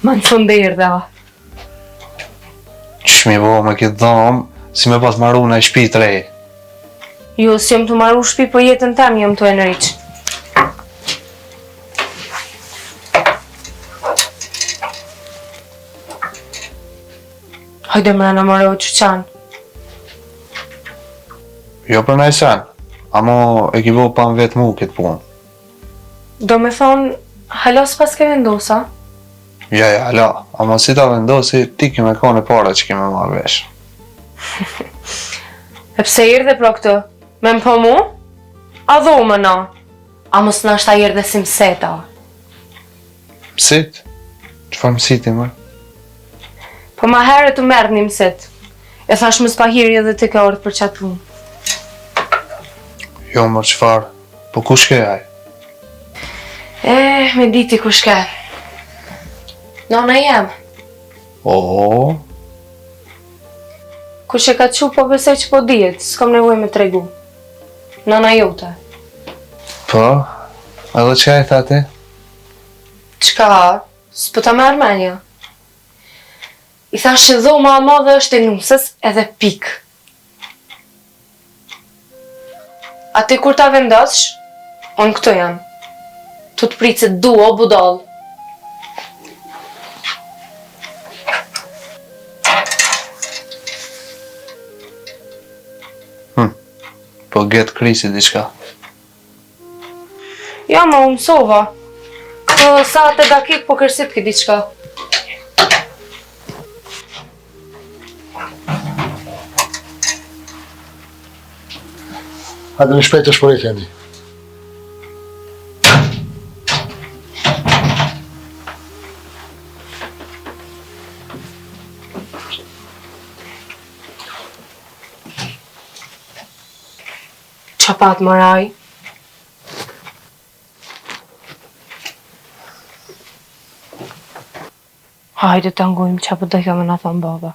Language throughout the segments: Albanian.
Ma në fund e irdha. Q'mi bo me këtë dhamë, si me pas maru në shtëpi të re. Jo, si jam të maru shtëpi, po jetën tem jam të enëriq. Hajde mra në mërë o që qanë. Jo për nëj sen, amo e ki bo pa në vetë mu këtë punë. Do me thonë, halos pas ke vendosa? Ja, hala, amo si ta vendosi, ti ki me kone para që ki me marrë vesh. E pse irdhe pro këtë? Me më po mu? A dho më na? A mos në ashta irdhe si mëseta? Mësit? Qëfar mësiti më? Po ma herë të merë një mësit. E thash më spahiri edhe ti ka orët për qatë punë. Jo mërë qëfar, po ku shke aj? Me diti ku shke. Nona jem. Oo. Kur që ka qu po besoj që po dijet, s'kom nevoj me tregu. Nona jote. Po, edhe që e thati? Qka? S'po ta me Armenja. I thash që dhoma a madhe është e nusës edhe pik. A ti kur ta vendossh, unë këto jam. Tu të pritë se du o budal. Po getë krisi diçka. Ja ma unë sova. Këto sa të dakik po kërsit ki diçka. Hajde në shpejt të shpërit jeni. Qapat më raj. Hajde të angojmë qa për dojka me nga thonë baba.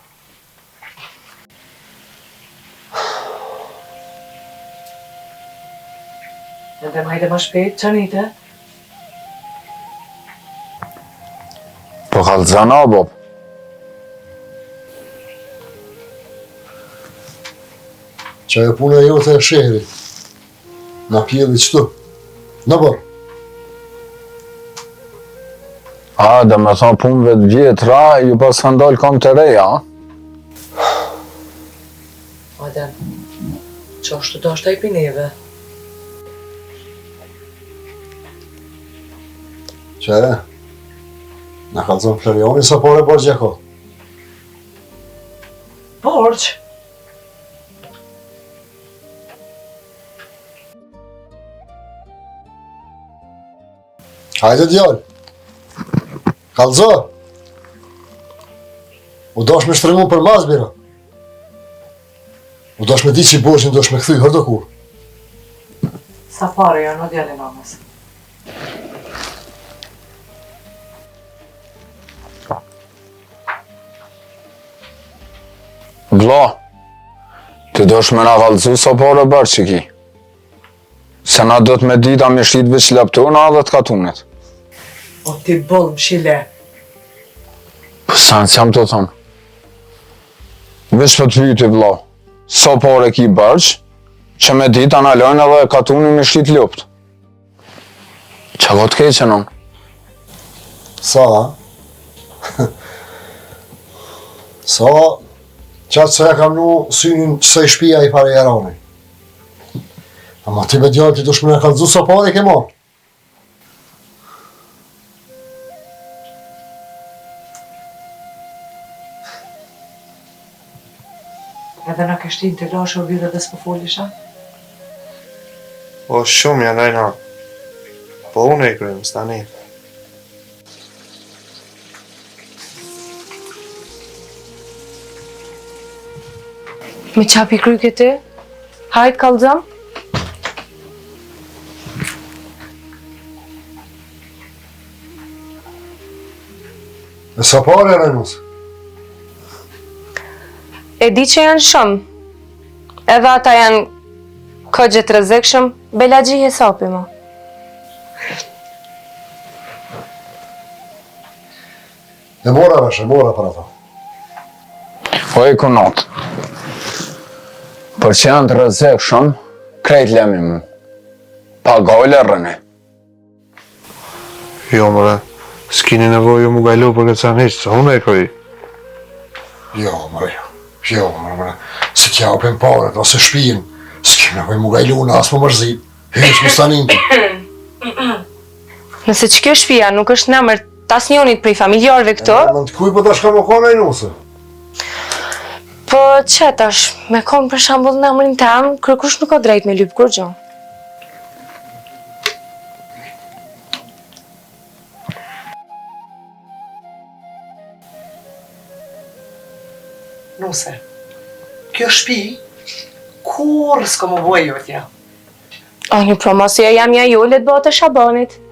Edhe hajde më shpejt, që njite? Po kalëzana, Bob. Që e punë e jote e shehrit. Na pjellit qëtu. Në bërë. A, dhe me thonë punëve të vjetra, ju pas kanë dalë kam të reja, a? Adem, që është të është e pineve? Që e? Në kalëzën Flerioni sa pare borgje ko? Borç? Hajde djallë. Kalëzo. U dosh me shtremu për mazbira. U dosh me di që i borgjën dosh me këthy hërdo kur. Sa pare janë o djallë mamës? Vla, ti dosh me na kalëzu sa pare bërë që ki. Se na do të me dita me shlit veç laptona dhe të katunit. O ti boll më shile. Sa nësë jam të thonë. Veç për të vyti, vla. Sa pare ki bërç, që me dita na lojnë edhe katunin me shlit lupt. Qa ka të keqen on? Sa? Sa? Qatë se ja kam nu synin qësa i shpia i pare jarani. Ama ti me djallë ti dush me në kalëzu sa pare ke marë. Edhe në kështin të lashe u vidhe dhe s'po folisha? O shumë janë ajna. Po unë e krymë, s'tani. Me qapi kry këti? Hajt kalëzëm? E sa pare e rejnus? E di që janë shumë. Edhe ata janë këgje të rëzikshëm, belagji hesapi ma. E mora vesh, e mora për ato. O e kunot. Për që janë të rëzek shumë, krejt lemi mu. Pagoj lërëni. Jo, mëre, s'kini nevojë mu gajlu për këtë sen heqë, se unë e këj. Jo, mëre. Se t'ja opin paret, ose shpijen, s'ki nevojë mu gajlu në asë më mërzit. Heq më stanin ti. Nëse që kjo shtëpia nuk është në emër tas njonit prej familjarëve këto, Më të kuj po ta shka më kona i nuse. po që tash, me konë për shambull në emërin tem, kërkush nuk ka drejt me lypë kur gjo. Nuse, kjo shtëpi, kur s'ka më bëjë jo t'ja. O, një promosio jam ja ju, le të bëhet e Shabanit.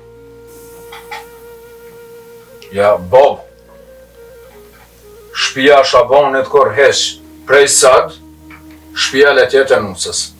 Ja, Bob. Shpia Shabanit kur heq. Prej sad, shpia le tjetë e nusës.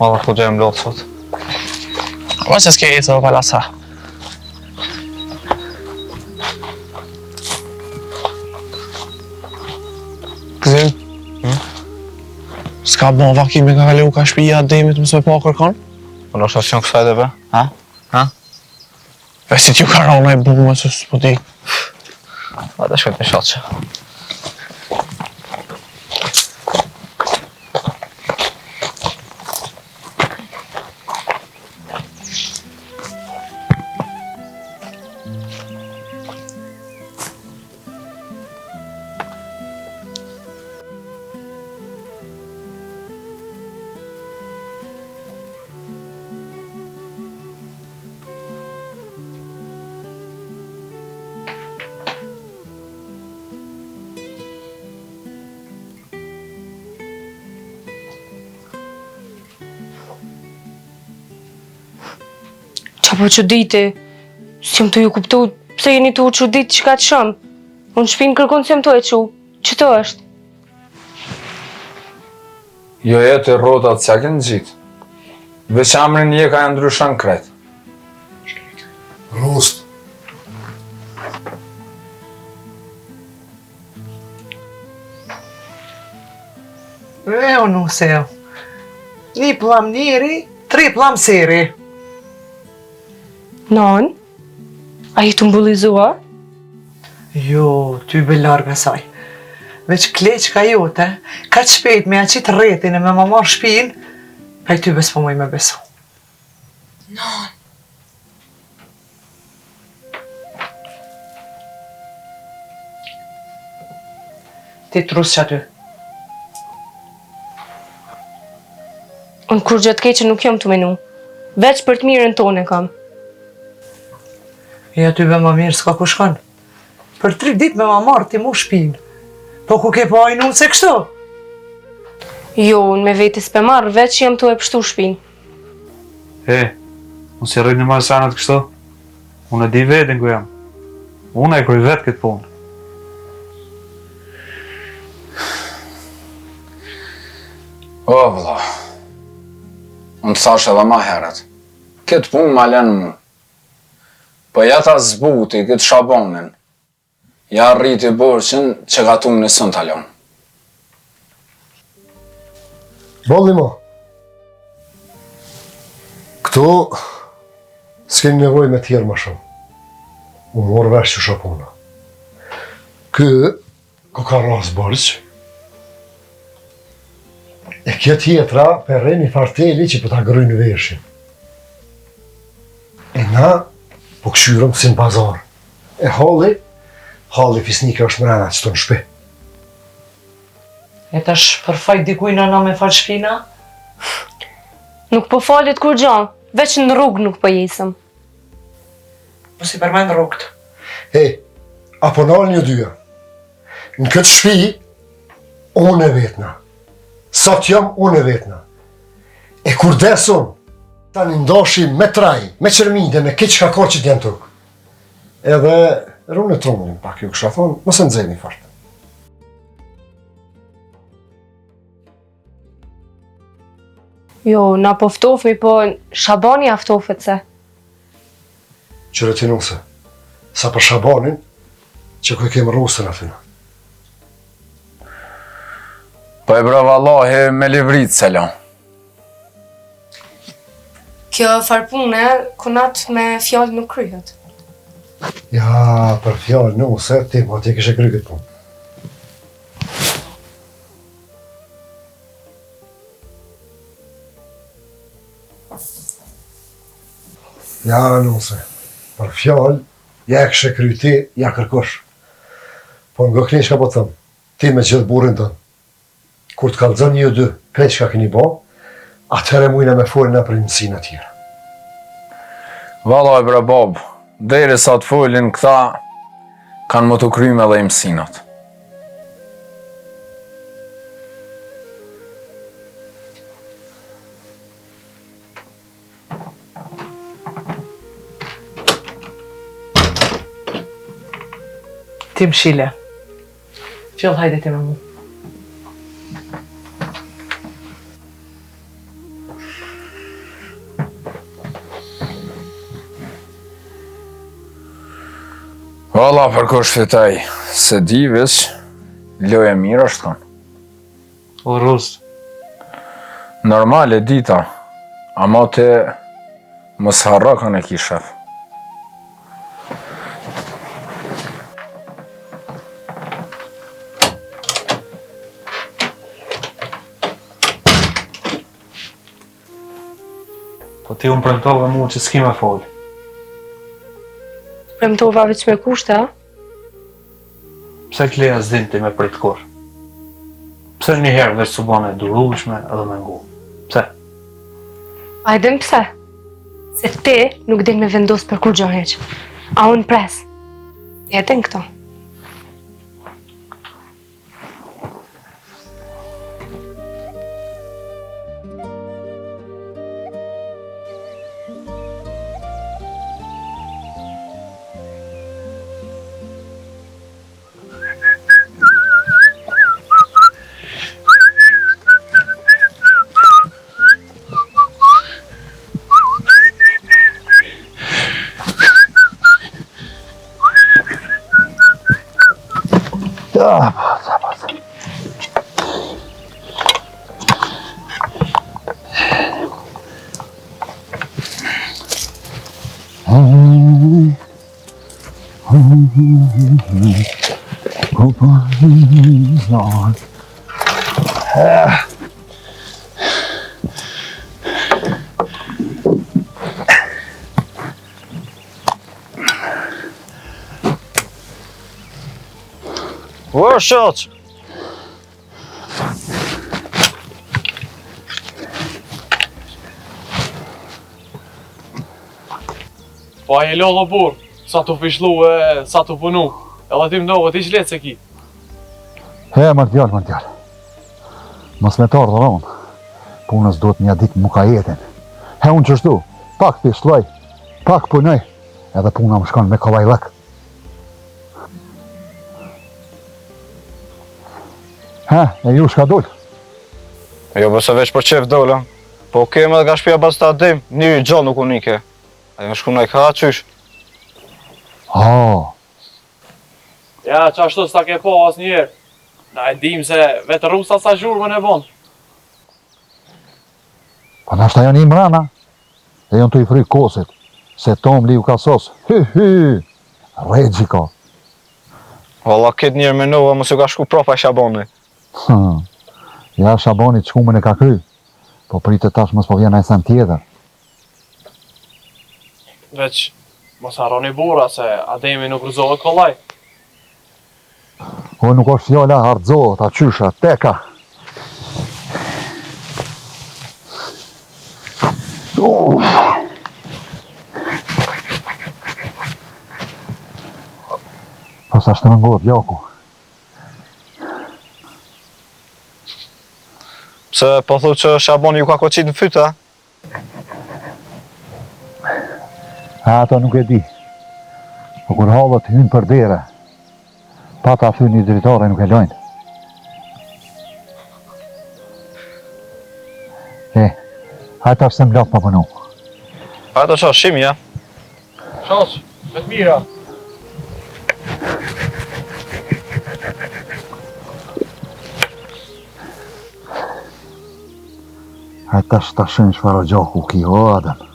Valla hoca jem lot sot. Ma që s'ke jetë o pala sa. Gzim? S'ka bon vakimi ka kalu ka shpija demit mësoj pa kërkon? Po nështë asë janë kësaj dhe be? Si t'ju ka rona i bume që s'po di. A dhe shkët me shatë që. Qa po që diti? Si më të ju kuptu, pse jeni të u që ditë që ka të shumë? Unë shpinë kërkon si më të e që, që të është? Jo jetë e rotat që kënë gjitë. Veç amrin je ka e ndryshën kretë. Rust. O nuse. Një plam njeri, 3 plam seri. Non? A i të mbullizua? Jo, ty be larga saj. Veç kleqka jote, ka që shpejt me aqit rretin e me ma marrë shpin, ka i ty bes po moj me besu. Ti trus që aty. Unë kur gjatë keqe nuk jam të menu. Veç për të mirën tonë e kam. E aty be ma mirë s'ka ku shkon. Për 3 dit me ma marrë ti mu shpin. Po ku ke po ajnu se kështu? Jo, unë me veti s'pe marrë, veç jam të e pështu shpinë. Unë si rritë në marë sanat kështu. Unë e di vetin ku jam. Unë e kryj vetë këtë punë. O, vëlla. Unë të thash edhe ma heret. Këtë punë ma lenë mu. Po ja ta zbuti këtë shabonin. Ja rriti borqin që ka tu në sën talon. Bolli mo. Këtu s'keni nevoj me tjerë ma shumë. U morë vesh që shapona. Ku ka ras borq, e kjo tjetra për reni farteli që për ta grynë veshin. E na po këshyrëm si në bazar. E halli fisnike është mrena që të në shpi. E tash për fajt dikujna na me fal shpina? Nuk po falit kur gjanë, veç në rrugë nuk po jesëm. Po si përmen rrugt. Apo nalë një dyja. Në këtë shpi, unë e vetna. Sot jam unë e vetna. E kur desun, ta një ndoshi me traj, me qërminde, me këtë që ka koqit janë tukë. Edhe rrunë e trumunin pak, ju kësha thonë, mëse nëzeni fartë. Jo, na poftofmi, po Shabani aftofet se. Qëre ti nuse, sa për Shabanin, që ku e kemë rusën atyna. Po e brava Allahi me livrit selam. Kjo farpune, kunat me fjallë nuk kryhet. Ja, për fjallë nuse, ti po ti kështë kry këtë punë. Ja, nuse, për fjallë, ja e kështë kry ti, ja kërkosh. Po nga këni shka po të thëmë, ti me gjithë burin tënë. Kur të kalëzën një dy, krejt që ka keni bo, atëherë mujna me folin në për mësinë tjera. Vallaj bre Bob, deri sa të folin këta, kanë më të kryme dhe i mësinat. Ti mshile. Qëllë hajde ti me mu. Valla për kush fitaj, se divis, loja mirë është kanë. O rust. Normal e dita, ama te mos harra kanë e ki shef. Po ti unë premtove mu që s'ki me folë. Premtova veç me kushte, a? Pse Kleja s'din ti me prit kur? Pse një herë veç su bane durushme edhe me ngu? Pse? A e din pse? Se ti nuk din me vendos për kur gjon heq. A unë pres. E din këto. O, shoq! Po a e lodhë burë, sa të fishlu e sa të punu. Edhe ti mdohë, ti qletë se ki. He, Martjal. Mos me të ardhë unë. Punës do të një ditë më ka jetin. He, unë qështu, pak fishloj, pak punoj, edhe puna më shkon me kovajlak. He, e ju shka dull? Jo, bëse veç për qef dola. Po kemë edhe ka shpia bas të adim, një gjallë nuk unike. A jo shku nëj ka qysh. Ja, që ashtu s'ta ke po as njerë. Na e dim se vetë rusa sa zhurmën e bon. Pa nashta janë i mrana, e janë të i fry kosit, se tom liu ka sos, regji ka. Valla, këtë njerë me nova, mos ju ka shku profa Shaboni. Ja, Shaboni qkumën e ka kry, po pritë tash mos po vjen a sen tjetër. Veç, mos harroni bura, se Ademi nuk rëzohet kollaj. O, nuk është fjolla hardzohet, a qysha, teka. Po sa shtërëngohet, Jaku. Pse po thu që Shaboni ju ka koqit në fyta? Ato nuk e di. Po kur halët hynë për dere, pa ta thy një dritare nuk e lojnë. Hajta është se mblot pa pënu. Hajta qa, shimja. Shoq, me të mira. Hajta është ta shenë shfaro gjoku ki, o Adem.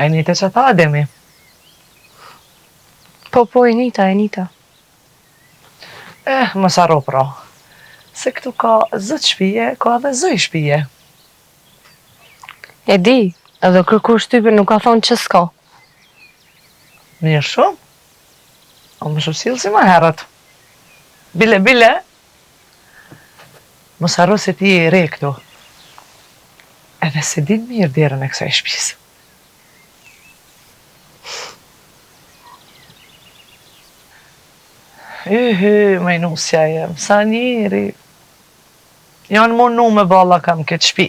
A i njëte që tha Ademi? Po, e njëta. Mos haro pra. Se këtu ka zët shpije, ka edhe zëj shpije. E di, edhe kërkur shtype nuk ka thonë që s'ka. Mirë shumë. O më shusilë si ma herët. Bile. Mos haro se ti e re këtu. Edhe se din mirë derën e kësaj shpisë. Majnusja jem, sa njeri. Janë mundu me balla kam këtë shpi.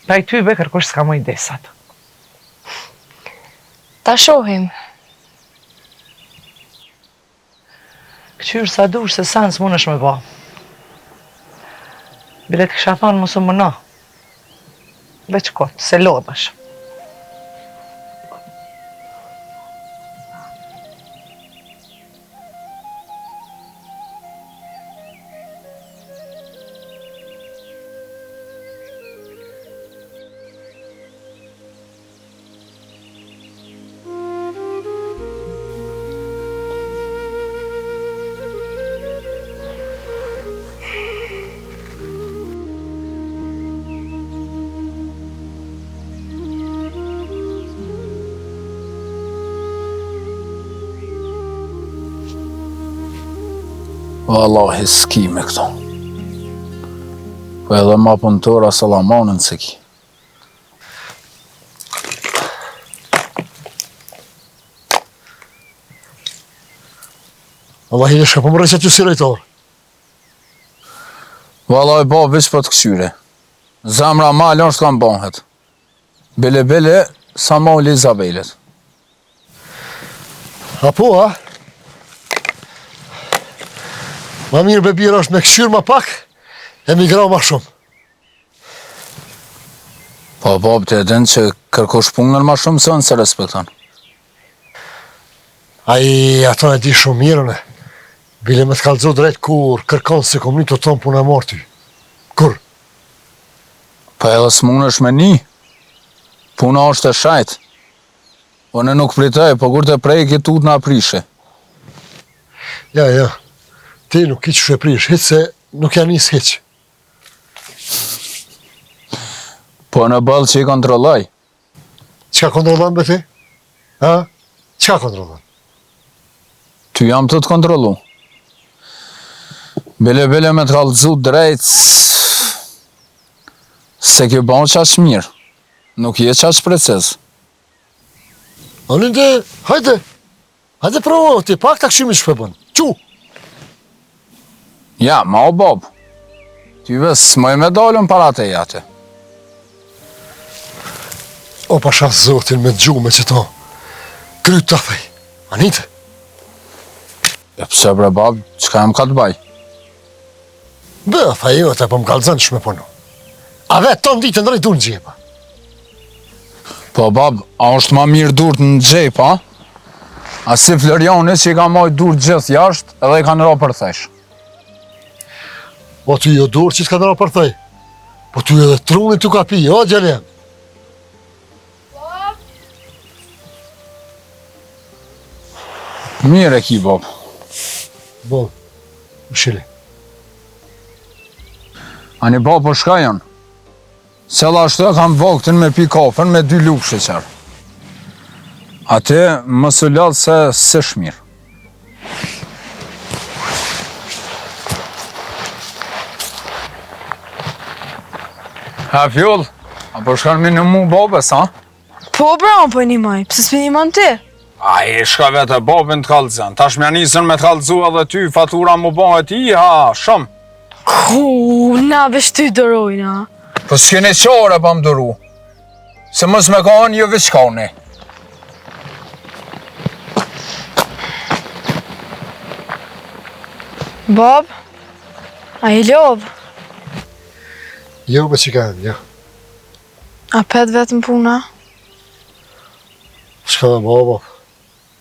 Pa i ty be kërkush s'ka mu i desat. Ta shohim. Këqyrë sa dush se sa nësë munësh me ba. Bilet kësha thonë mësë më na. Veç kotë, se lodhësh. Wallahi s'ki me këto. Po edhe ma punëtora salamanën se ki. Allah i shka po më rëqet ju si rejtor. Valla e bab veç për të kësyre. Zemra ma lënë s'kam banhet. Bele, sa ma u Lizabelet. Apo, a? Ma mirë bebira është me këqyrë ma pak, emigra ma shumë. Po, bab, të edhin që kërkosh punën ma shumë se nëse respekton. Ato e di shumë mirën e. Bile me të kalëzo drejt kur kërkon se kom një të tonë puna marë ty. Kur? Po edhe s'mun është me një. Puna është e shajt. Unë nuk pritoj, po kur të prej këtu të nga prishe. Ja. Ti nuk i që shëprish, hitë se nuk janë njësë hitë. Po në bëllë që i kontrolloj. Qka kontrolon be ti? Ha? Qka kontrolon? Ty jam të kontrollu. Bele me të kallëzu drejt se kjo ban qash mirë. Nuk je qash preces. Aninde, hajde provo, ti pak të këshimi shpebën. Qu? Ja, ma o bob. Ty ves, më e me dalën para te jate. O pasha zotin me gjume që to. Kryt të thej. Anite? E pëse bre bab, qka jam ka të baj? Bë, thej jo të po më kalëzën shme punu. A vetë ton ditë në rejtur në gjepa. Po bab, a është ma mirë dur në gjep, a? A si Floriani që i ka maj dur gjithë jashtë edhe i ka nëra për thesh. O ty jo dur që s'ka nëra për thej. Po ty edhe trunit t'u ka pi, o gjelem. Mirë e ki, bab. Bo, më shili. Ani bab, po shka janë? Cella ashtu e kam vaktin me pi kafen me 2 luk sheqer. Ate më së ladh se shmirë. Ha fjoll, a po shkan mi në mu babes, ha? Po, bra, po e një maj, pëse s'pi një man ti? A i shka vete babin të kallëzën, tash me nisën me të kallëzu edhe ty, fatura mu bëhet ti, ha, shumë. Na vesh ty dërojna. Po s'keni qare pa më dëru, se mos me ka anë jo veç kani. Bob, a i lov? Jo, be që ka jo. A pet vetëm puna? Shka dhe baba.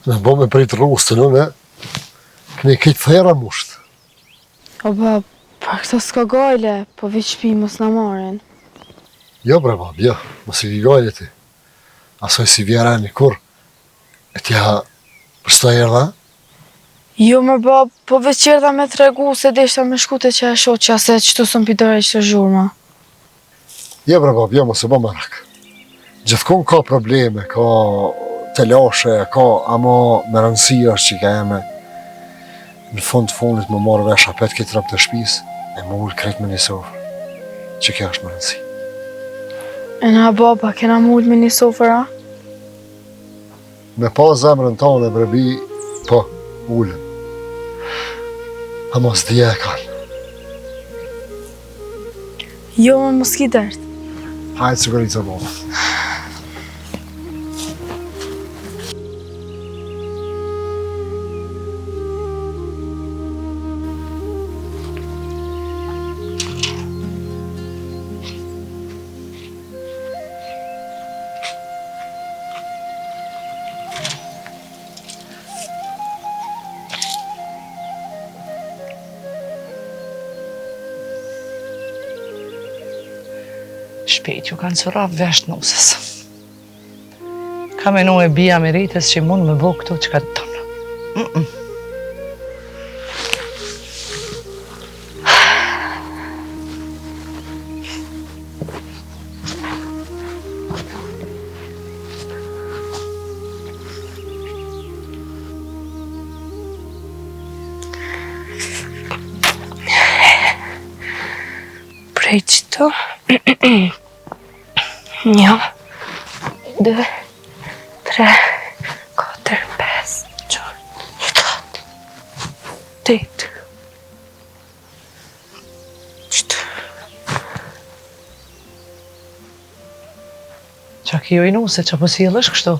Me bo me prit rustën, ne? Këne këtë thera musht. O, Bob, për këto s'ka gajle, po vi qpi mos në marin. Jo, bre, bab, jo. Mos i gajle ti. Asoj si vjera një kur. E tja, përsto e erdha? Jo, më Bob, po veç erdha me të regu se deshta me shkute që e shoqja se qëtu sëm pidore që të zhurma. Jo, bre, bab, jo, mos e bo marak. Gjithkun ka probleme, ka telashe, ka ama me rëndësi është që ka eme. Në fund të fundit më marrë vesh apet këtë rëmë të shpis, e më ullë krejt me një sofrë. Që kjo është më rëndësi. E na baba, kena mull me një sofra? Me pa zemrën tonë e brebi, po, ullën. A mos dhja e kanë. Jo, më mos ki dert. Hajtë sigurit të bova. Shpejt ju kanë cëra vesh nusës. Ka menu e bia Meritës që mund me bo këto që ka të tonë. Prej qëto. 1, 2, 3, 4, 5, 6, 7. vërtet. Qa kjo i nuse, qa po sjellësh kështu?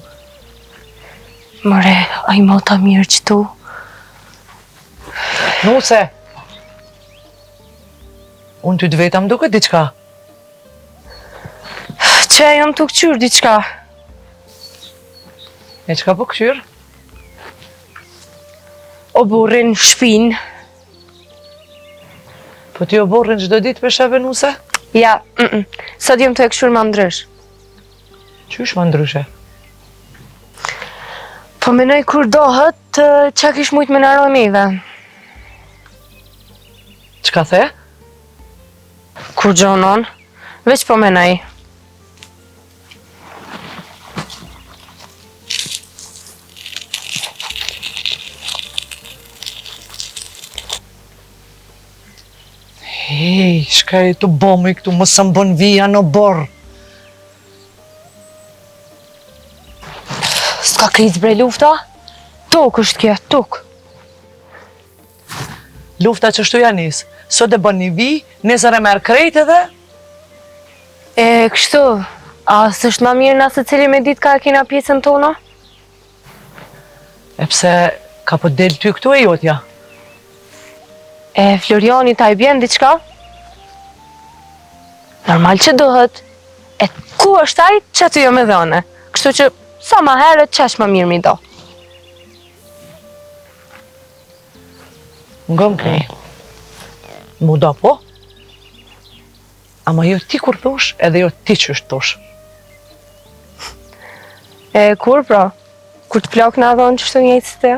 More, a i mota mirë që tu. Nuse! Unë ty të vetëm duke diçka. Që jam të këqyrë diqka. E qka po këqyrë? O burrin shpin. Po ti o borrin çdo ditë për sheve nuse? Ja, sot jam të e këshur ma ndrysh. Qysh ma ndryshe? Po menoj kur dohet qa kish mujt me naro neve. Qka the? Kur gjonon, veç po menoj. Hej, shka e të bomi këtu, më së mbën vija në borë. S'ka kriz bre lufta? Tuk është kje, tuk. Lufta që shtu janis, sot e bën një vi, nesër e merë krejt edhe? E, kështu, a s'është ma mirë na se cili me dit ka e kena pjesën tona? E pse ka po del ty këtu e jotja? E, Floriani ta i bjen diqka? Normal që dohet. E ku është ai që aty jo me dhone? Kështu që sa ma herët qash ma mirë mi do. Ngëm krej. Mu do po? Ama jo ti kur thosh, edhe jo ti që është thosh. E, kur pra? Kur të plak na dhonë që shtu njëjtë së te?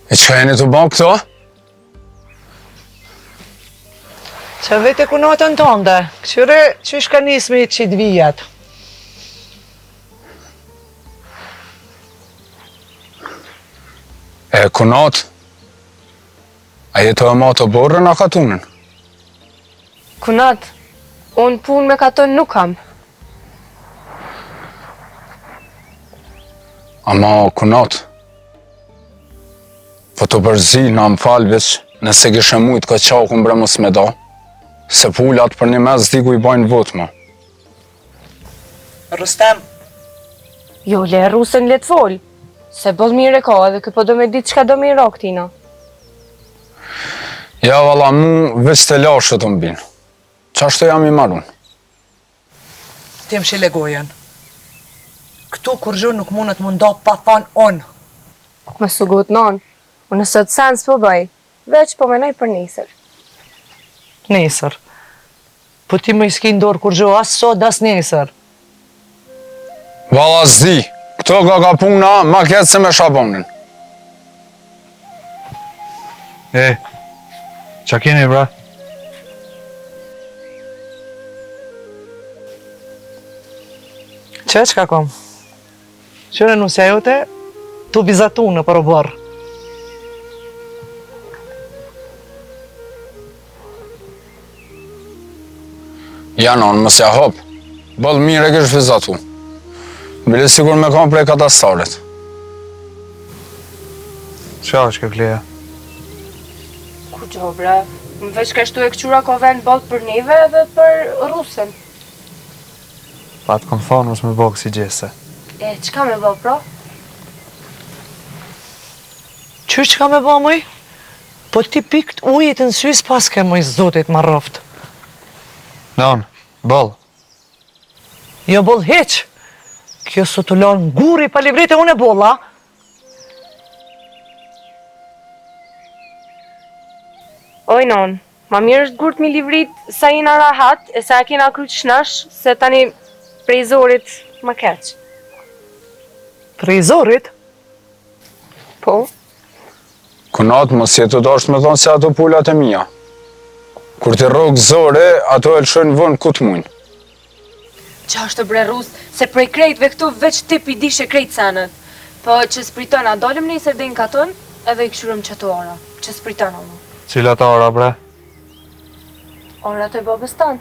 E qka jeni të bën këto? Që vete ku natën tënde, këqyre që shka nismi qitë vijat. E kunat? A jeto e ma të borën a katunën? Kunat, unë punë me katon nuk kam. Ama kunat? Po të përzi në më falë veç nëse kishe mujtë ka qakun bre mos me da, se pullat për një mes diku i bajnë votë ma. Rustem, Jo, le rusën le të folë. Se boll mire ka edhe këpo do me ditë qka do me i ro këtina. Ja valla mu veç të lashët të mbinë. Qashtu jam i marun? ti më shile gojen. Këtu kur gjë nuk mundet më nda pa thanë onë. Më sugut non, unë sot sens po bëj, veç po menoj për nesër. Nesër. Po ti më i s'ki ndorë kur gjë as sot as nesër. Valla zdi, këto ka puna ma ketë se me shabonin. E, qa keni bra? Qka kom? Qëre nusja jote, tu vizatu në për o borë. Janon, mos ja hop. Bëllë mire kësh vizatu. Bile sigur me kam prej katastarit. Qa është kjo kleja? Ku gjo bre, më veç ka shtu e këqura ko vend bolt për neve edhe për rusën. Pa të kom thonë mos me bëgë si gjese. E, qka me bë pro? Qysh qka me ba mëj? Po ti pikt ujit në sys pas ke mëj zotit ma roft. Non, bëllë. Jo bol heq. Kjo sot të lanë nguri pa livrite unë e bolla. Oj non, ma mirë është gurt mi livrit sa jena rahat e sa kena kryt shnash se tani prej zorit ma keq. Prej zorit? Po? Kunat mos jetu dasht me thonë se ato pullat e mija. Kur ti rogë zore, ato e lëshojnë vënd ku të mujnë. Qa është të bre rus, se prej krejtve këtu veç tip i dishe krejt sanët. Po që s'priton, a dolim nesër dhe në katon, edhe i këshurëm qëto ora, që s'priton ono. Cilat ara, bre? Orat e babës tanë.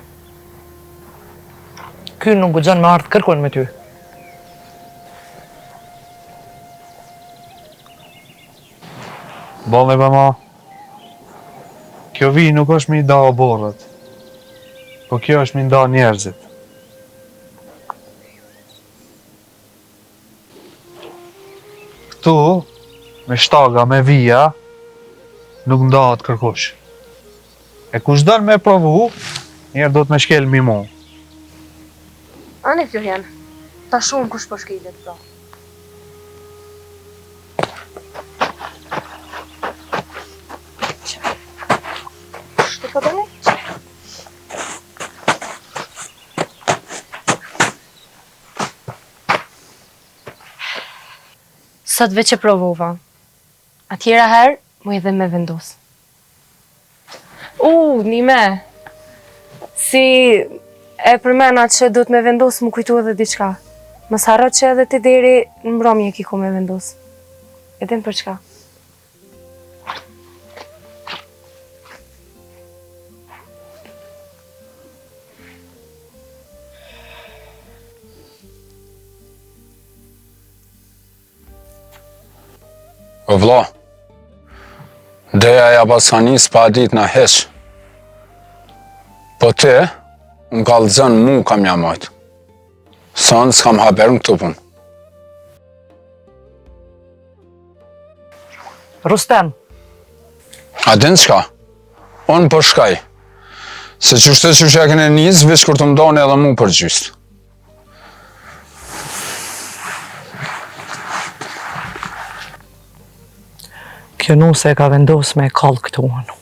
Ky nuk guxon me ardh kërkon me ty. Bolle mama. Kjo vi nuk është mi da borët, po kjo është mi nda njerëzit. Këtu, me shtaga, me vija, nuk ndahet kërkush. E kush dën me provu, njerë do të me shkel mi mu. Ani Florian, ta shumë kush po shkelet pra. Shtë po dëni? Sot veç e provova. Atjera herë, mu i dhe me vendos. Nime. Si e përmena që do të me vendos, më kujtu edhe diçka. Mos harro që edhe ti deri në mbrëmje kiko me vendos. E din për çka? O vlla, deja ja basanis pa dit na heq. Po ti, unë kallëzën mu kam ja majtë. Sonë s'kam haber në këtu punë. Rustem, A din qka? Unë për shkaj. Se qështë që e kene njës, veç kur të mdojnë edhe mu për gjystë. kjo nuse e ka vendos me e kallë këtu anë.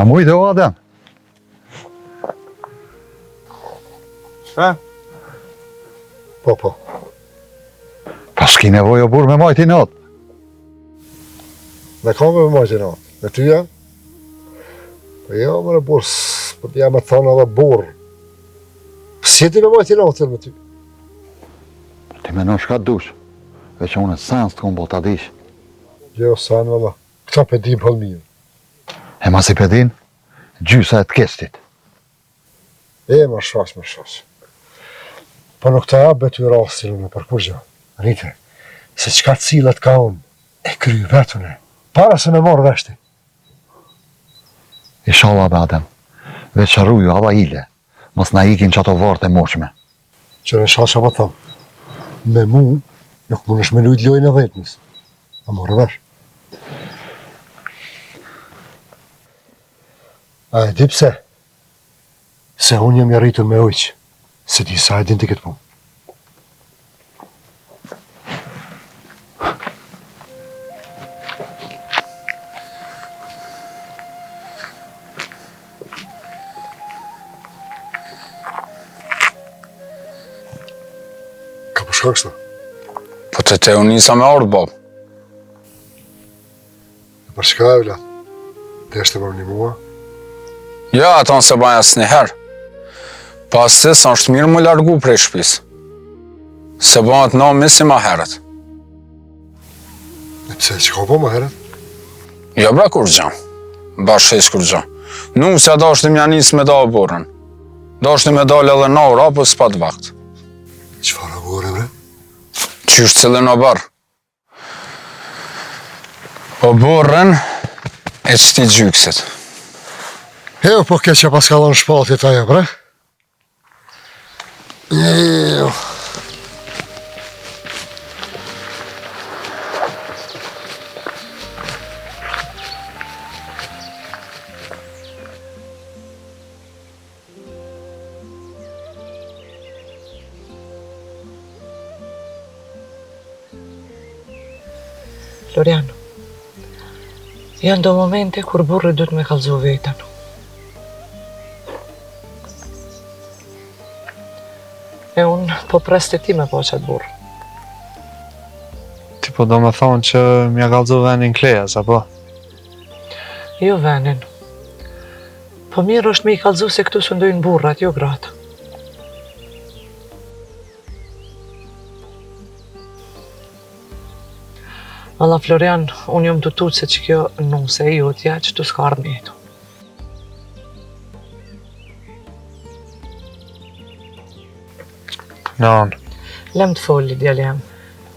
A mujtë o Adem? Po. Pa s'ki nevoj o burë me majti natë. Me kam me majtë natë. Me ty jam? Po jo, më në burë, po t'jam e thonë edhe burë. Pse ti me majtë natë me ty? Ti me në shka dush, veç unë e sens të kumë bota dish. Jo, sanë valla. Këta pe di për mirë. E mas i pedin, gjysa e të kestit. Më shash. Po nuk të jabë ty rastin me për kur gjë. Rite, se qka cilat ka unë, e kry vetune, para se me morë veshti. Ishala be Adem, veç rruju ava ile, mos na ikin që ato vartë e moshme. Që në shasha më thamë, me mu nuk më nësh me lujt lojnë e vetënës. A morë vesh. A e di pse? Se unë jam jarritur me ujqë, se ti sa e din të këtë punë. Ka përshka kështu? Po të te unë njësa me orë, Bob. E përshka e vla? Dhe është të më një mua? Ja, ato në se baja së njëherë. Pas të sa është mirë më largu prej shpis. Se bëhat na misi ma herët. E pse, që ka po ma herët? Jo bra kur gjë. Bashkë heq kur gjë. Nuk se da është mja njësë me da o borën. Da është me dalë edhe na ora, po s'pat vakt. Qëfar o borë, bre? Qysh cilën o barë. O borën e qëti gjyksit. Jo, po ke që pas kalon shpatit ajo, bre? Jo. Florian, janë do momente kur burri duhet me kallëzu veten. E unë po pres të ti me po qatë burë. Ti po do me thonë që m'ja kallëzu venin Klejas, apo? Jo venin. Po mirë është me i kallëzu se këtu së ndojnë burrat, jo gratë. Valla Florian, unë jom të tutë se që kjo nuse e jotja që të s'ka ardhë mjetu. Nan, Lem të folli, djali jam.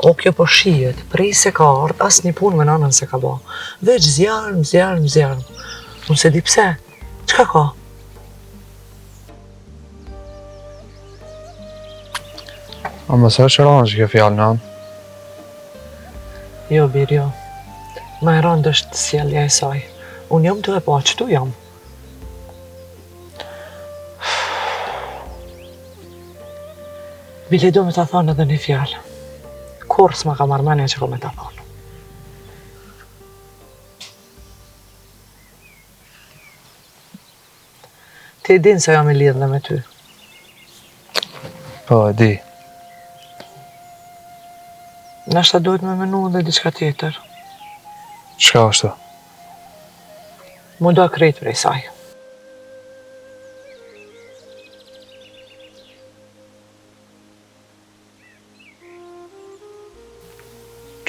O kjo po shijet, prej se ka ardhë, as një punë me nanën se ka ba. Veç zjarëm. Unë se di pse. Qka ka? a mëse që ranë që kjo fjallë, nan? Jo, bir, jo. Ma e rëndë është sjellja e saj. Unë jam të e pa, qëtu jam. Bile do me ta thonë edhe një fjallë. Kur s'ma ka marrë që ko me ta thonë. Ti e din se jam e lidhë me ty. Po, e di. Nashta duhet me menu dhe diçka tjetër. Çka është? Mu do krejt prej saj.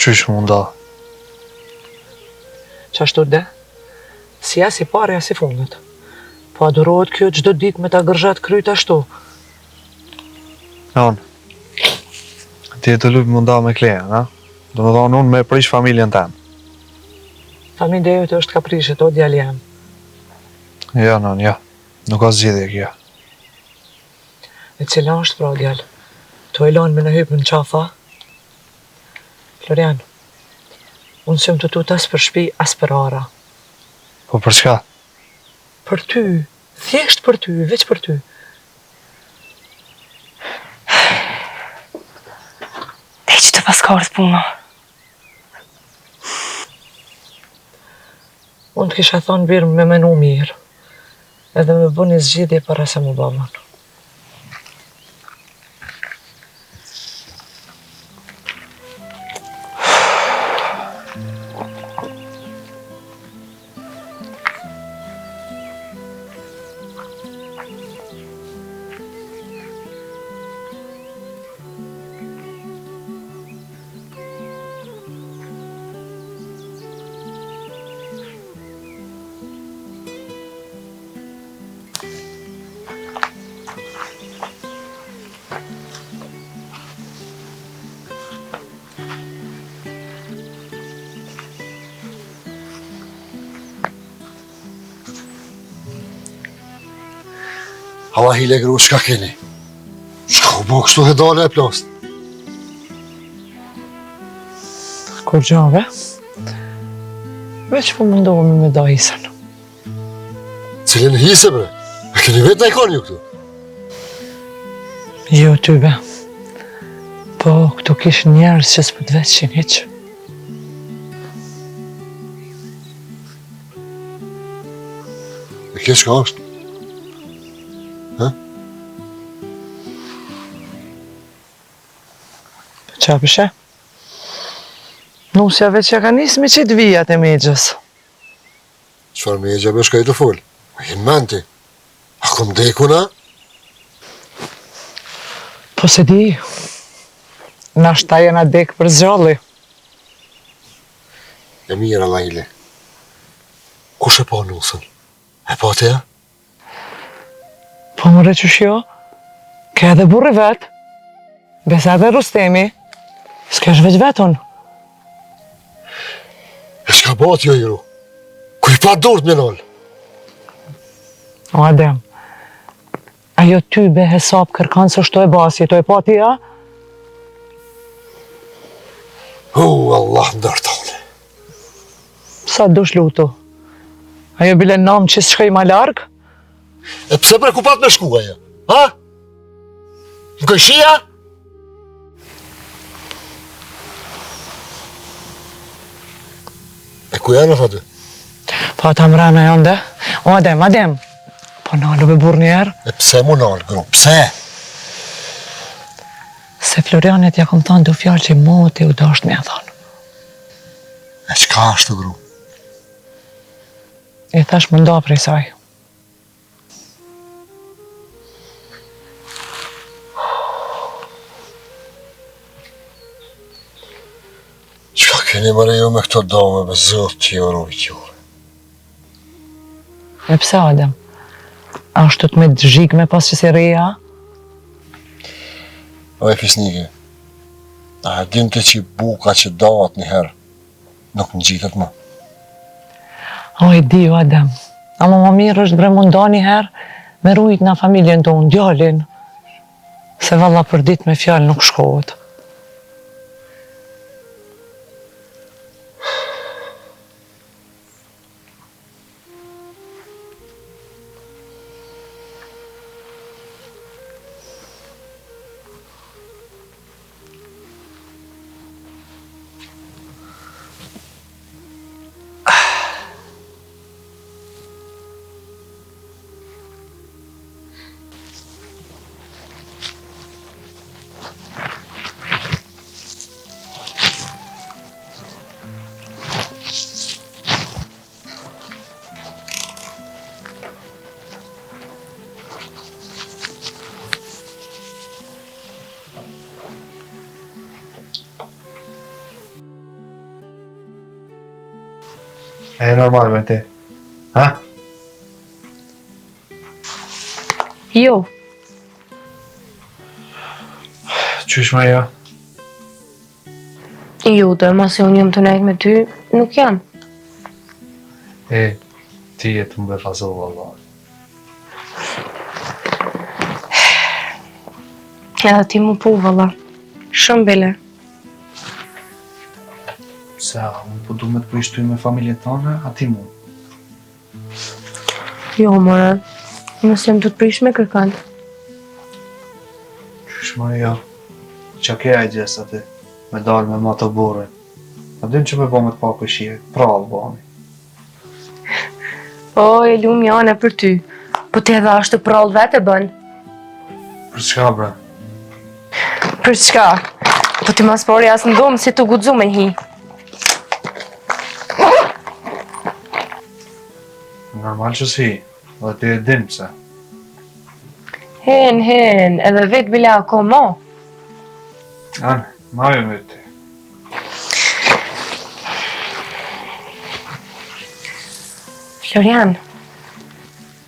Qysh munda? Qashtu de? Si as i pare, as i fundet. Po adurohet kjo çdo ditë me ta gërzhat kryt ashtu. Nan, ti e të lupi munda me Kleja, na? Do me thonë unë me prish familjen tem. Familja jote është ka prishet, o djali jam. Ja, nan, ja. Nuk ka zgjidhje kjo. E cila është pra djal? To e lanë me në hypë në qafa? Florian, unë s'jom të tut as për shpi, as për ara. Po për çka? Për ty, thjesht për ty, veç për ty. Te që të pas ka ardhë puna. Unë të kisha thonë birë me menu mirë, edhe me bu një zgjidhje para se më bëmën. Hava hile gru, shka keni? Shka u bo kështu hedale e plast? Kur gjave, veç po mundohemi me da hisën. Cilin hise, bre? E keni vetë në ikon ju këtu? Jo tybe, po këtu kish njerës që s'pët veçin hiq. E kje shka është? Qa pëshe? Nusja veç ja ka njës me qitë vijat e megjës. Qfar me e gjabë shka i të full? A jenë menti? A kom deku na? Po se di, nashta jena dek për zgjalli. E mirë, Allahile. Kush e pa nusën? E pa teja? Po më reqësh jo, ke edhe burri vetë, besa edhe Rustemi, s'kesh veç vetën. E shka bat jo, Jero? Ku i pa durt me nalë? O Adem, ajo ty be hesap kërkan se shto e basi, to e pa ti, a? Allah ndërtone. Sa dush lutu? Ajo bile nam që s'shkoj ma largë? E pse prekupat me shku ajo? Ha? Nuk e shia? E ku janë aty? Pa ta mrena janë dhe? O Adem, po nalu be burë njerë? E pse mu nalë, gru? Pse? Se Florianet ja kom thonë du fjallë që moti u dasht me e thonë. E qka është, gru? I thash më nda prej saj. Qka keni mëre ju me këto dame, be zot që ju rujt ju? E pse Adem? Ashtu të me të zhik me pas që si reja? O e fisnike, a e din të që buka që davat një herë, nuk në gjitët më. O e di o Adem, ama më mirë është bre munda një herë me rujt nga familjen tonë, djallin, se valla për dit me fjallë nuk shkohet. E normal me ti. Ha? Jo, Qysh me jo? jo, dhe mas e unë jam të nejtë me ty, nuk janë. E, ti e të më befazovë, Allah. Edhe ti mu pu, valla. Shumë bile. Se, unë po du me të përishtu me familje tane, a ti mu? Jo, more, nësë jam të të prish me kërkan. Qysh me jo? Qa ke e gjes ati, me dalë me ma të borën. A din që me bo me të pak shie, prallë bani. O, e lumë janë e për ty. Po ti edhe ashtë të prallë vete bën. Për çka bre? Për çka? Po ti mas pari as në domë si të guxu me hi. Normal që si, dhe ti e din pse. Hen, edhe vetë bila ako mo. Anë, ma jo me ti. Florian,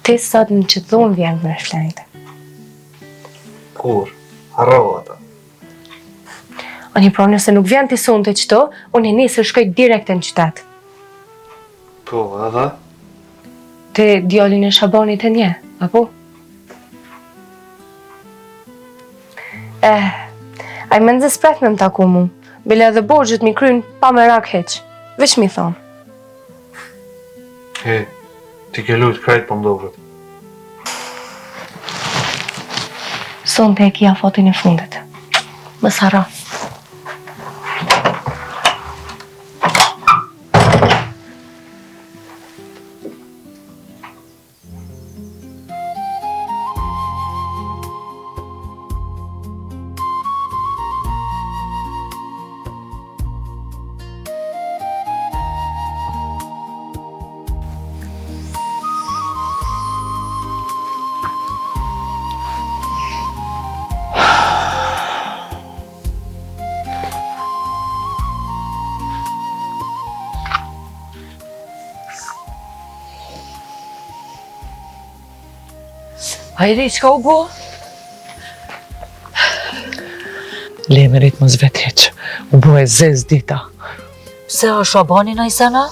ti sot në që thunë vjen me flajtë. Kur? Harro ata. Ani pra nëse nuk vjen ti sonë të qëto, unë e nisë shkoj direkt në qytet. Po, edhe? Te djallin e Shabanit e nje, apo? Ai me nëzë spret me më taku mu, bile edhe borgjët mi kryn pa me rak heq, veç mi thonë. He, ti ke lujt krejt për mdovret. Sonë te e kia fotin e fundit. Më sara. Hajri, qka u bo? Lemerit mos vetë heq, u bo e zez dita. Se o Shabani na i sena?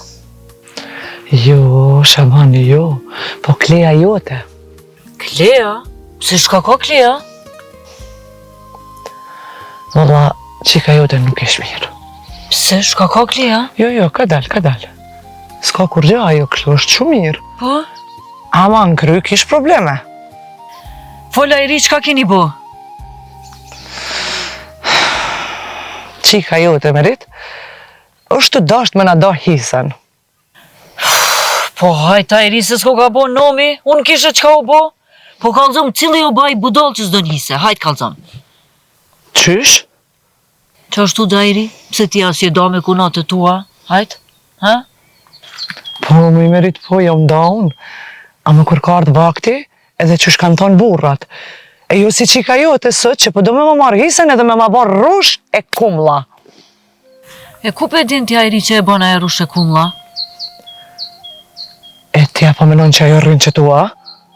Jo, Shabani jo, po Kleja jote. Klea? Pse shka ka Klea? Valla, qika jote nuk ish mirë. Pse shka ka Klea? Jo, ka dal. S'ka kur gjë ajo, kështu është shumë mirë. Po? Ama në kry kish probleme. Fola Iri, qka keni bo? Qika jote merit, është të dasht me na da hisen. Po hajta Iri se s'ko ka bo nomi, unë kishe qka u bo? Po kalzom, cili u baj budol që s'do njise, hajt kalzom. Qysh? Qa ashtu da Iri? Pse ti as je do me kunat të tua, hajt? Ha? Po, më i merit po, jam da unë. A më kur ka ardhë vakti, edhe që shkanë thonë burrat. E jo si qika jote sot, që po do me më marrë hisen edhe me ma barë rush e kumla. E ku pe din t'ja Iri që e bona e rush e kumla? E tja po menon që ajo rrinë që tua?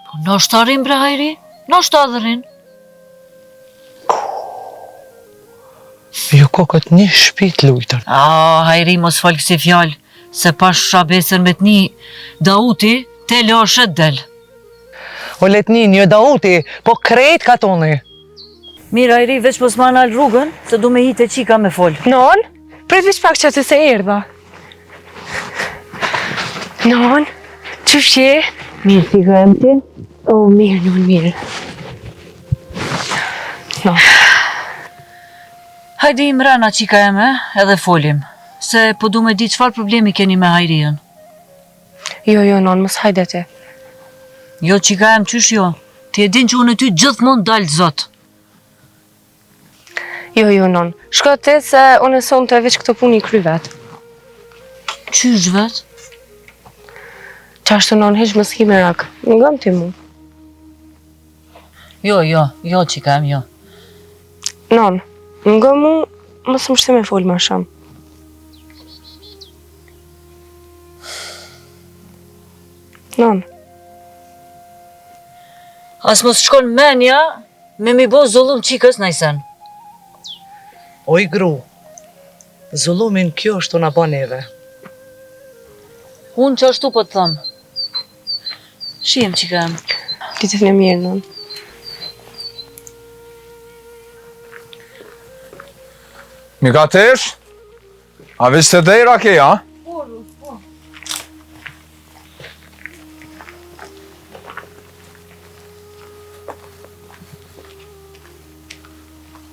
Po nështë ta rrin bre Iri, nështë ta dhe rrin. Jo kokët një shpit lujtër. Hajri, mos falë kësi fjallë, se pash shabesën me t'ni Dauti, te loshet del. O letni një Dauti, po krejt ka toni. Mirë, Hajri, veç mos ma nalë rrugën, se du me hite qika me folë. Non, prit vish pak që të se erdha. Non, që shje? Mirë, si ka em ti? O, mirë, non, mirë. No. Hajdi mrena qika eme, edhe folim. Se po du me di qfar problemi keni me Hajriën. Jo, non, mos hajdete. Jo, qika em, qysh jo? Ti e din që unë e ty gjithmonë dalë zot. Jo, non. Shko ti se unë e son të veç këto puni kry vetë. Qysh vet? Qashtu non, heq mos hi me rak. Në gëm ti mu. Jo, qika em, jo. Non, në gëm mu, mos më shte me folë ma shumë. Non. As mos shkon menja, me mi bo zullum qikës najsen. Oj gru, zullumin kjo është na bon neve. Unë që ashtu po të thëmë. Shiem qika em. Ditët në mirë, non. Mika tesh? A veç të dhejra ke, a?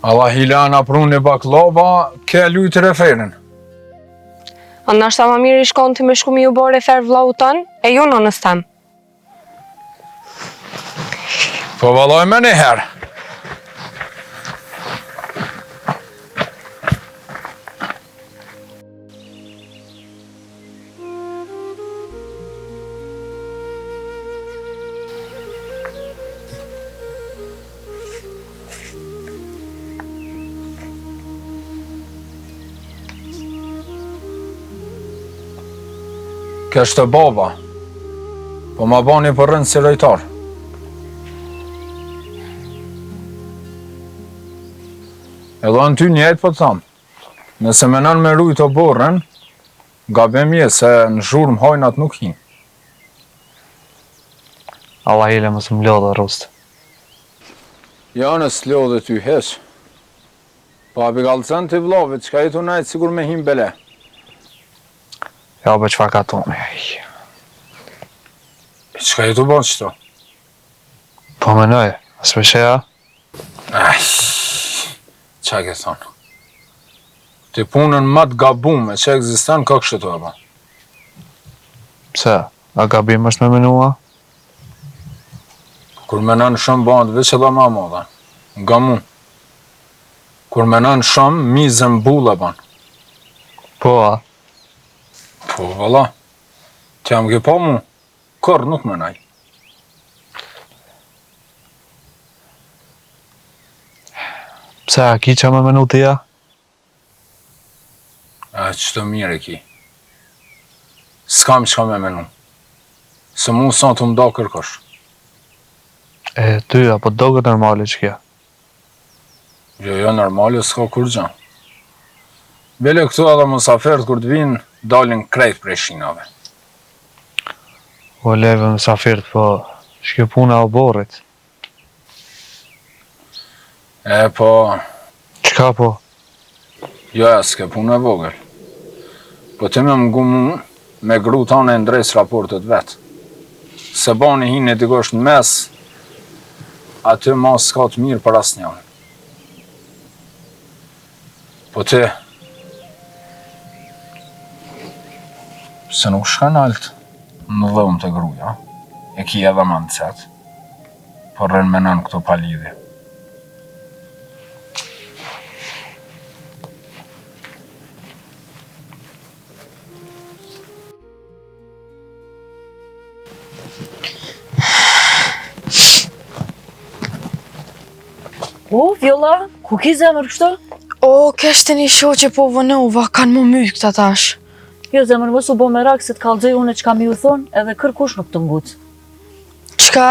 Allah hilana prun e baklava, ke lujtë referin. Ndoshta ma mirë i shkon ti me shku mi u bore fer vllau tanë, e ju nonës tem. Po valloj me një herë. Kështë të baba, po ma bani për rëndë si rejtar. Edhe në ty njëjtë po të thamë, nëse menon me rujtë o borën, gabim je se në zhurmë hojnat nuk hinë. Allah ile mos më lodhe rost. Ja në s'lodhe ty heq. Pa abigallëcën të vlovit, qka i të najtë sigur me him bele. Ja, be qfar ka toni. Qka i të bon qëto? Po menoj, as me sheja? Qa ke thonë? Ti punën ma të gabume që egzistan ka kështë të e ba. Pse, a gabim është me menua? Kur menon shumë bandë, veç edhe ma moda. Nga mu. Kur menon shumë, mizën bulla ban. Po, a? Po, valla. Që jam ke pa mu, kërë nuk menaj. Pse, a ki që me menu të ja? Që të mire ki. S'kam që me menu. Se mu sa të mda kërkosh. E, ty, apo doge normali që kja? Jo, normali, s'ka kur gja. Bele këtu edhe mësafert kur të vinë, dalin krejt prej shinave. O leve mësafirt, po, shkjo puna o borit. E po, Qka po? jo e s'ke punë e vogël. Po ti me mgu mu me gru tane e ndrejs raportet vetë. Se bani hinë e dikosh në mes, aty ma s'ka të mirë për asnjën. Po ti, se nuk shka nalt në dhëmë të gruja, e ki edhe më në cet, por rënë menon këto palidhje. O, Vjolla, ku ki zemër kështu? O, keshte një shoqe po vënova, kanë më mytë këta tash. Jo, zemër, mos u bo merak se të kallxoj unë çka mi u thonë, edhe kërkush nuk të nguc. Çka?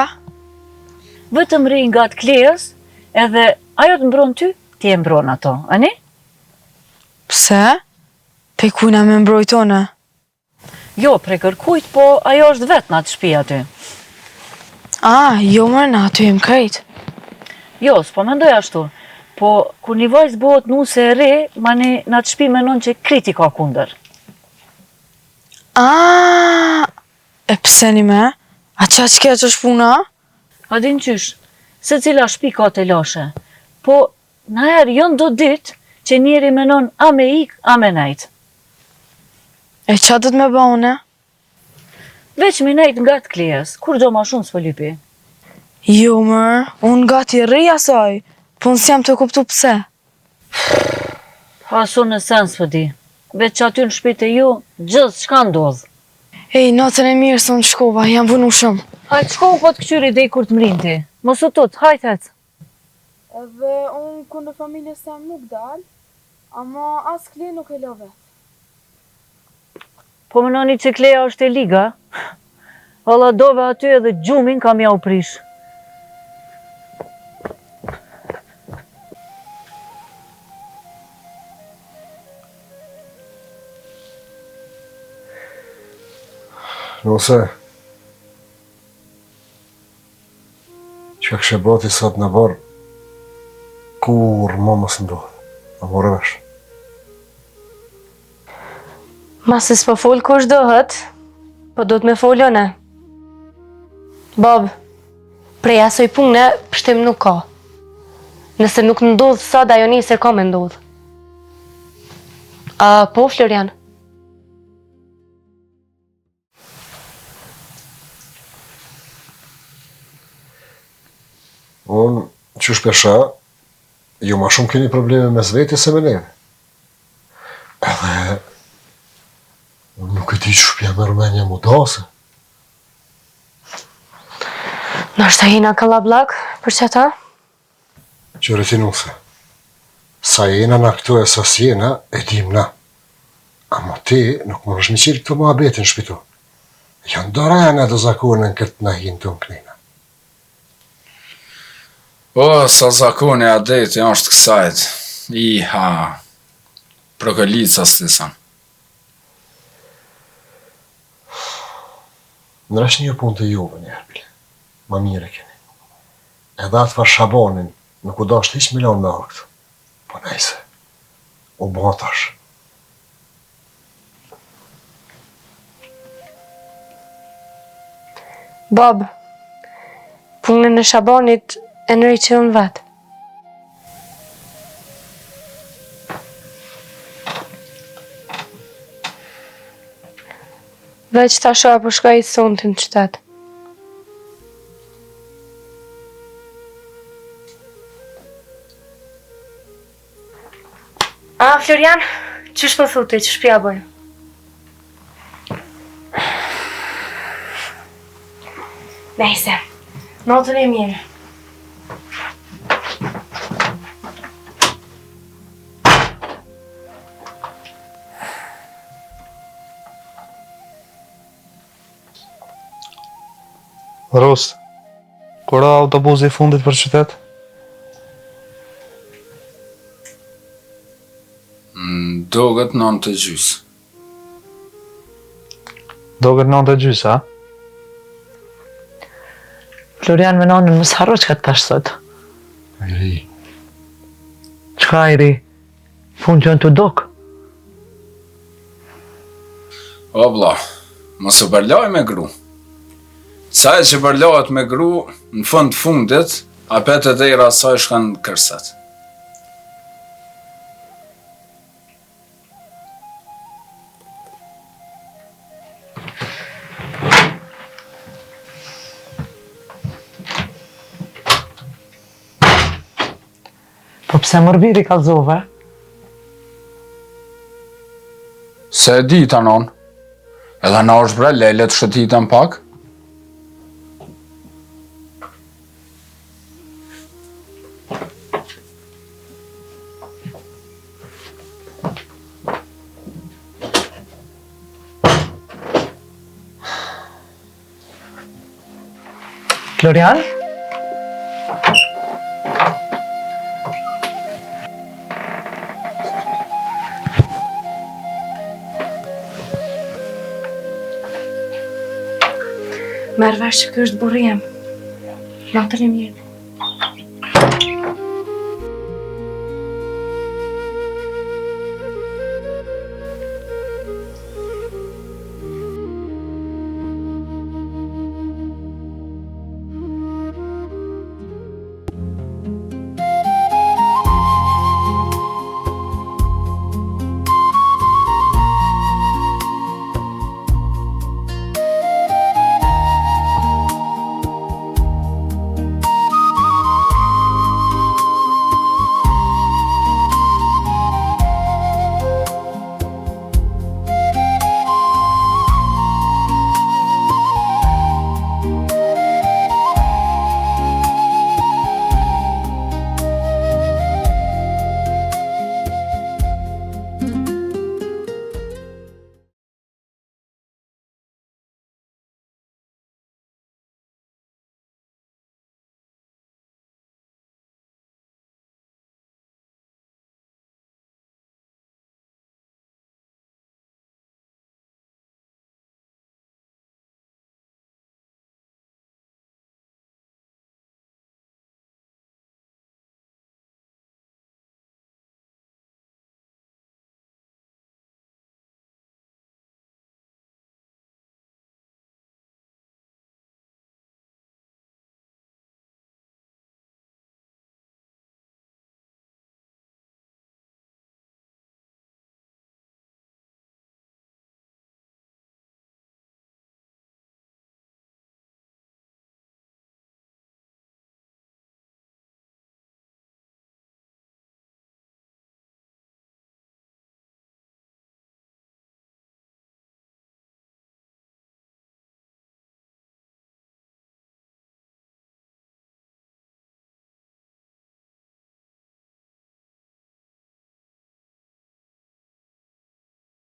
Vetëm ri nga të Kleas, edhe ajo të mbron ty, ti e mbron ato, ani? Pse? Pe kujna me mbrojtone? Jo, prej kërkujt, po ajo është vetë në atë shtëpi aty. Jo mërë, na aty jem krejt. Jo, s'po mendoj ashtu, po kur një vajzë bëhet nuse e re, mani në atë shtëpi menon që kriti ka kundër. E pse një me? A qa që keq është puna? A din qysh, se cila shtëpi ka të lashe, po në herë jonë do ditë që njeri menon a me ik, a me nejt. E qa do të me bëune? Veç mi nejt nga të Kleas, kur do ma shumë s'po lypi. Jo mërë, unë gati rri asaj, po nësë jam të kuptu pse. Asu në sens për di, veç që aty në shtëpitë e ju, gjithë çka ndodh. Ej, natën e mirë së në shkova, jam vënu shumë. Hajtë shko po të këqyri dhe i kur të mrin ti. Mos u tut, hajtë hec. Edhe unë ku në familjes tem nuk dal, ama as Kle nuk e love. Po mënoni që Klea është e liga. Alla dove aty edhe gjumin kam ja u prish. Nëse që kështë bati sot në barë, kur më mësë ndodhë, më morë vesh. Masi s'po fol kush dohet, po do të me folone. Bob, prej asoj pune, pështim nuk ka. Nëse nuk ndodh sot, ajo nisër ka me ndodh. Po, Florian? Unë që shpesha, jo ma shumë keni probleme me zveti se me neve. Edhe, unë nuk e di që shpja me Rumenja mu dase. Në është jena kalablak, për që ta? Që retinuse, sa jena na këto e sa s'jena, e dim na. Ama ti nuk më nëshmi qilë këto më abetin shpitu. Janë dorane do zakonën këtë na hinë të kënina. O, sa zakoni adeti është kësajt. Iha, prokëlica stisan. Në rështë një punë të juve një herbile. Ma mire keni. Edhe atë fa Shabanin nuk u dasht hiq milion me aktë. Po nejse, u bëha tash. Bob, punën e Shabanit e nëri që unë vetë. Veç ta shoha po shkoj i sontin në qytet. Florian, qysh po thuti, që shpja bojë? Nejse, natën e mirë. Rost, kura autobusi i fundit për qytet? Doget 9:30. Doget 9:30, a? Florian me nanën mësë harro që ka të tash sot. Iri, Qka i ri? Fun që në të dok? O vlla, mos u bërloj me gru. Sa e që bërlohet me gru, në fundit, apet e dhejra asaj shkan kërset. Po pse mërbiri kalzove? Se e di të anon, edhe na është bre lejlet shëtitën pak. Florian? Merë vesh që kjo është burri jem. Natën e mirë.